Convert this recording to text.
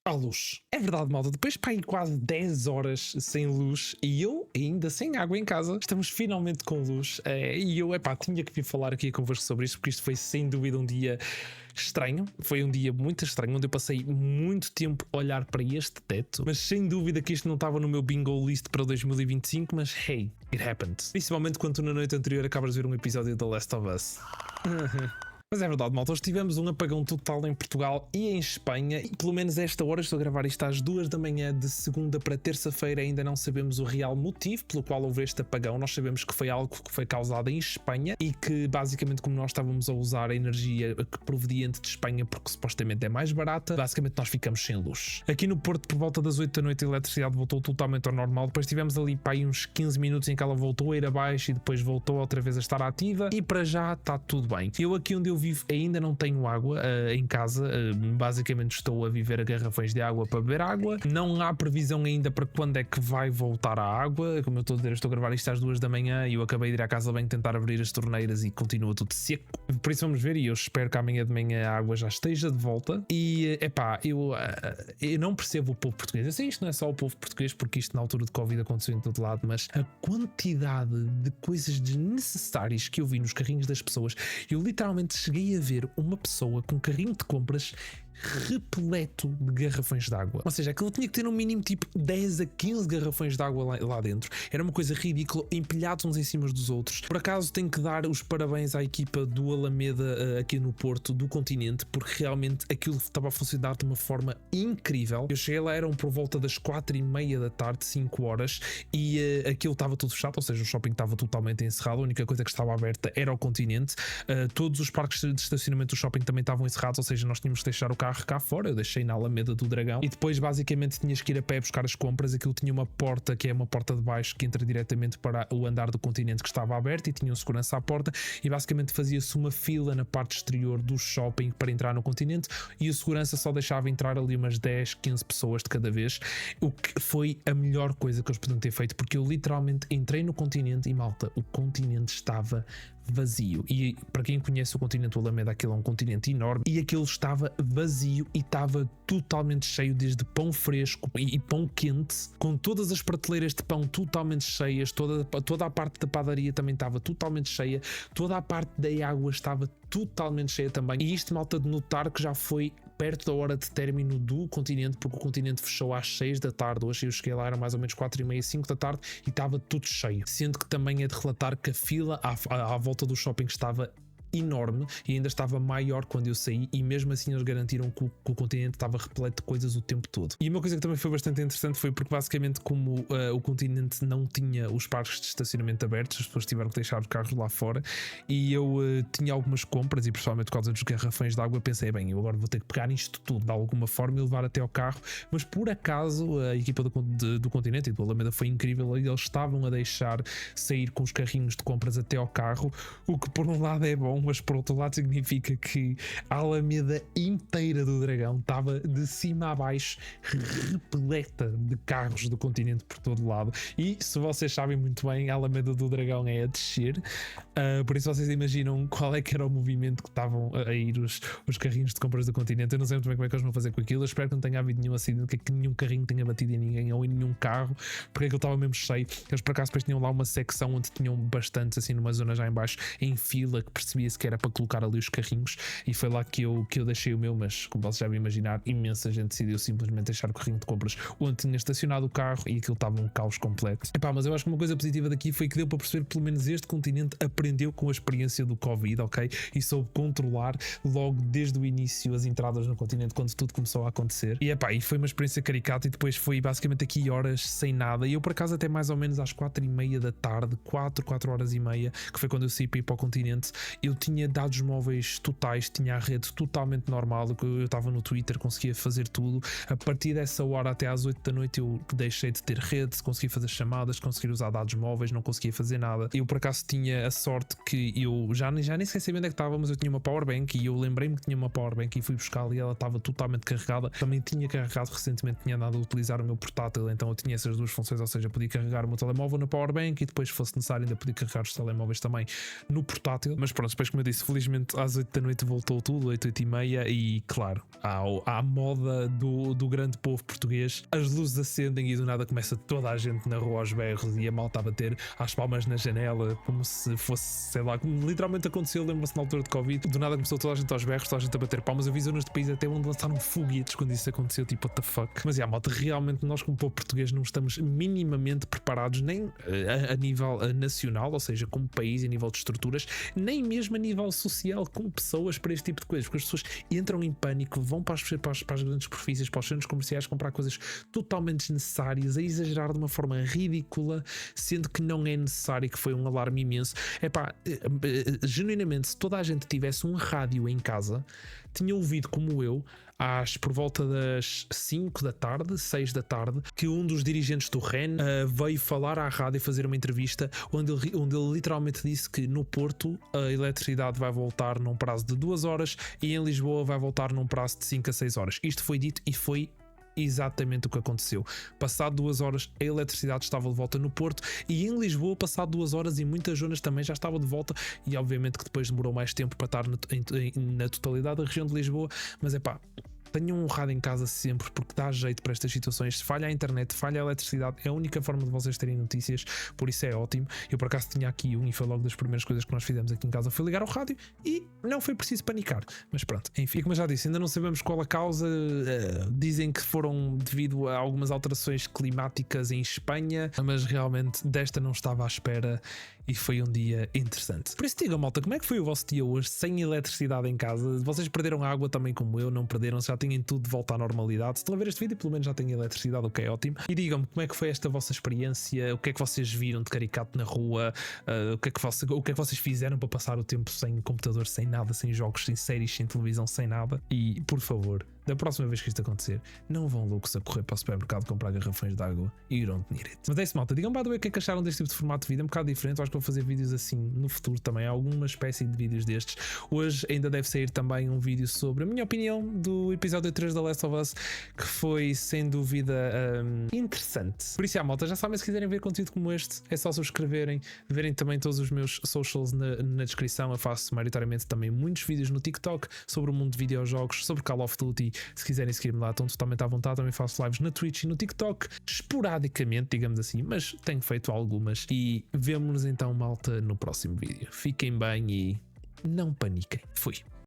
à luz. É verdade, malta, depois para aí quase 10 horas sem luz e eu ainda sem água em casa, estamos finalmente com luz. E eu, tinha que vir falar aqui convosco sobre isto, porque isto foi sem dúvida um dia estranho. Foi um dia muito estranho, onde eu passei muito tempo a olhar para este teto, mas sem dúvida que isto não estava no meu bingo list para 2025, mas hey, it happened. Principalmente quando tu na noite anterior acabas de ver um episódio da Last of Us. Mas é verdade, malta, hoje tivemos um apagão total em Portugal e em Espanha, e pelo menos a esta hora, estou a gravar isto às 2 da manhã de segunda para terça-feira, ainda não sabemos o real motivo pelo qual houve este apagão. Nós sabemos que foi algo que foi causado em Espanha e que basicamente, como nós estávamos a usar a energia proveniente de Espanha porque supostamente é mais barata, basicamente nós ficamos sem luz. Aqui no Porto, por volta das 8 da noite, a eletricidade voltou totalmente ao normal. Depois tivemos ali para aí uns 15 minutos em que ela voltou a ir abaixo e depois voltou outra vez a estar ativa, e para já está tudo bem. Eu aqui onde eu vivo ainda não tenho água em casa, basicamente estou a viver a garrafões de água para beber água. Não há previsão ainda para quando é que vai voltar a água. Como eu estou a dizer, eu estou a gravar isto às 2 da manhã e eu acabei de ir à casa bem tentar abrir as torneiras e continua tudo seco. Por isso vamos ver, e eu espero que amanhã de manhã a água já esteja de volta. E eu não percebo o povo português. Eu sei, isto não é só o povo português, porque isto na altura de Covid aconteceu em todo lado, mas a quantidade de coisas desnecessárias que eu vi nos carrinhos das pessoas, eu literalmente cheguei a ver uma pessoa com um carrinho de compras repleto de garrafões de água. Ou seja, aquilo tinha que ter no mínimo tipo 10 a 15 garrafões de água lá dentro. Era uma coisa ridícula, empilhados uns em cima dos outros. Por acaso tenho que dar os parabéns à equipa do Alameda aqui no Porto, do Continente, porque realmente aquilo estava a funcionar de uma forma incrível. Eu cheguei lá, eram por volta das 4:30 da tarde, 5 horas, e aquilo estava tudo fechado, ou seja, o shopping estava totalmente encerrado. A única coisa que estava aberta era o Continente. Todos os parques de estacionamento do shopping também estavam encerrados, ou seja, nós tínhamos que deixar o carro cá fora. Eu deixei na Alameda do Dragão e depois basicamente tinhas que ir a pé buscar as compras. Aquilo tinha uma porta que é uma porta de baixo que entra diretamente para o andar do Continente, que estava aberto, e tinha um segurança à porta, e basicamente fazia-se uma fila na parte exterior do shopping para entrar no Continente, e o segurança só deixava entrar ali umas 10, 15 pessoas de cada vez, o que foi a melhor coisa que eles podiam ter feito, porque eu literalmente entrei no Continente e, malta, o Continente estava vazio. E para quem conhece o Continente, o Alameda, aquilo é um continente enorme, e aquilo estava vazio e estava totalmente cheio, desde pão fresco e pão quente, com todas as prateleiras de pão totalmente cheias, toda a parte da padaria também estava totalmente cheia, toda a parte da água estava totalmente cheia também. E isto, malta, de notar que já foi perto da hora de término do Continente, porque o Continente fechou às 6 da tarde. Hoje eu cheguei lá, era mais ou menos 4:30, 5 da tarde, e estava tudo cheio. Sendo que também é de relatar que a fila à volta do shopping estava enorme e ainda estava maior quando eu saí, e mesmo assim eles garantiram que o Continente estava repleto de coisas o tempo todo. E uma coisa que também foi bastante interessante foi porque basicamente, como o Continente não tinha os parques de estacionamento abertos, as pessoas tiveram que deixar os carros lá fora, e eu tinha algumas compras, e principalmente por causa dos garrafões de água, pensei, bem, eu agora vou ter que pegar isto tudo de alguma forma e levar até ao carro. Mas por acaso a equipa do Continente e do Alameda foi incrível, e eles estavam a deixar sair com os carrinhos de compras até ao carro, o que por um lado é bom, mas por outro lado significa que a Alameda inteira do Dragão estava de cima a baixo repleta de carros do Continente por todo lado. E se vocês sabem muito bem, a Alameda do Dragão é a descer, por isso vocês imaginam qual é que era o movimento que estavam a ir os carrinhos de compras do Continente. Eu não sei muito bem como é que eles vão fazer com aquilo. Eu espero que não tenha havido nenhum acidente, que nenhum carrinho tenha batido em ninguém ou em nenhum carro, porque aquilo estava mesmo cheio. Eles por acaso depois tinham lá uma secção onde tinham bastantes, assim, numa zona já em baixo, em fila, que percebia-se que era para colocar ali os carrinhos, e foi lá que eu deixei o meu. Mas como vocês já devem imaginar, imensa gente decidiu simplesmente deixar o carrinho de compras onde tinha estacionado o carro, e aquilo estava um caos completo. Mas eu acho que uma coisa positiva daqui foi que deu para perceber que pelo menos este Continente aprendeu com a experiência do Covid, ok? E soube controlar logo desde o início as entradas no Continente quando tudo começou a acontecer. E foi uma experiência caricata, e depois foi basicamente aqui horas sem nada, e eu por acaso até mais ou menos às 4:30 da tarde, 4 horas e meia, que foi quando eu saí para ir para o Continente, eu tinha dados móveis totais, tinha a rede totalmente normal, eu estava no Twitter, conseguia fazer tudo. A partir dessa hora até às 8 da noite eu deixei de ter rede, consegui fazer chamadas, consegui usar dados móveis, não conseguia fazer nada. Eu por acaso tinha a sorte que eu já nem sei saber onde é que estava, mas eu tinha uma powerbank, e eu lembrei-me que tinha uma powerbank e fui buscá-la, e ela estava totalmente carregada. Também tinha carregado recentemente, tinha andado a utilizar o meu portátil, então eu tinha essas duas funções, ou seja, podia carregar o meu telemóvel na powerbank e depois, se fosse necessário, ainda podia carregar os telemóveis também no portátil. Mas pronto, depois depois, como eu disse, felizmente às 8 da noite voltou tudo, 8h30, e claro, há a moda do grande povo português. As luzes acendem e do nada começa toda a gente na rua aos berros e a malta a bater às palmas na janela, como se fosse, sei lá, como literalmente aconteceu, lembra-se na altura de Covid, do nada começou toda a gente aos berros, toda a gente a bater palmas. Eu vi zonas do país até onde lançaram foguetes quando isso aconteceu, tipo, what the fuck. Mas malta, realmente nós como povo português não estamos minimamente preparados, nem a nível nacional, ou seja, como país, a nível de estruturas, nem mesmo a nível social, como pessoas, para este tipo de coisas, porque as pessoas entram em pânico, vão para as grandes superfícies, para os centros comerciais comprar coisas totalmente desnecessárias, a exagerar de uma forma ridícula, sendo que não é necessário, que foi um alarme imenso. Genuinamente, se toda a gente tivesse um rádio em casa, tinha ouvido como eu, por volta das 5 da tarde, 6 da tarde, que um dos dirigentes do REN veio falar à rádio e fazer uma entrevista onde ele literalmente disse que no Porto a eletricidade vai voltar num prazo de 2 horas e em Lisboa vai voltar num prazo de 5 a 6 horas. Isto foi dito e foi exatamente o que aconteceu. Passado 2 horas a eletricidade estava de volta no Porto, e em Lisboa passado 2 horas em muitas zonas também já estava de volta, e obviamente que depois demorou mais tempo para estar na totalidade da região de Lisboa. Mas tenham um rádio em casa sempre, porque dá jeito para estas situações. Se falha a internet, falha a eletricidade, é a única forma de vocês terem notícias, por isso é ótimo. Eu por acaso tinha aqui um, e foi logo das primeiras coisas que nós fizemos aqui em casa, foi ligar ao rádio, e não foi preciso panicar. Mas pronto, enfim, como eu já disse, ainda não sabemos qual a causa. Dizem que foram devido a algumas alterações climáticas em Espanha, mas realmente desta não estava à espera, e foi um dia interessante. Por isso, diga, malta, como é que foi o vosso dia hoje sem eletricidade em casa? Vocês perderam água também como eu? Não perderam? Já têm tudo de volta à normalidade? Se estão a ver este vídeo, pelo menos já têm eletricidade, o que é ótimo. E digam-me como é que foi esta vossa experiência, o que é que vocês viram de caricato na rua, o que é que vocês fizeram para passar o tempo sem computador, sem nada, sem jogos, sem séries, sem televisão, sem nada. E, por favor, da próxima vez que isto acontecer, não vão loucos a correr para o supermercado comprar garrafões de água e you don't need it. Mas é isso, malta. Digam, by the way, o que é que acharam deste tipo de formato de vídeo? É um bocado diferente. Acho que vou fazer vídeos assim no futuro também. Alguma espécie de vídeos destes. Hoje ainda deve sair também um vídeo sobre a minha opinião do episódio 3 da Last of Us, que foi sem dúvida interessante. Por isso, malta, já sabem, se quiserem ver conteúdo como este, é só subscreverem, verem também todos os meus socials na descrição. Eu faço maioritariamente também muitos vídeos no TikTok sobre o mundo de videojogos, sobre Call of Duty. Se quiserem seguir-me lá, estão totalmente à vontade. Também faço lives na Twitch e no TikTok, esporadicamente, digamos assim, mas tenho feito algumas. E vemo-nos então, malta, no próximo vídeo. Fiquem bem e não paniquem. Fui.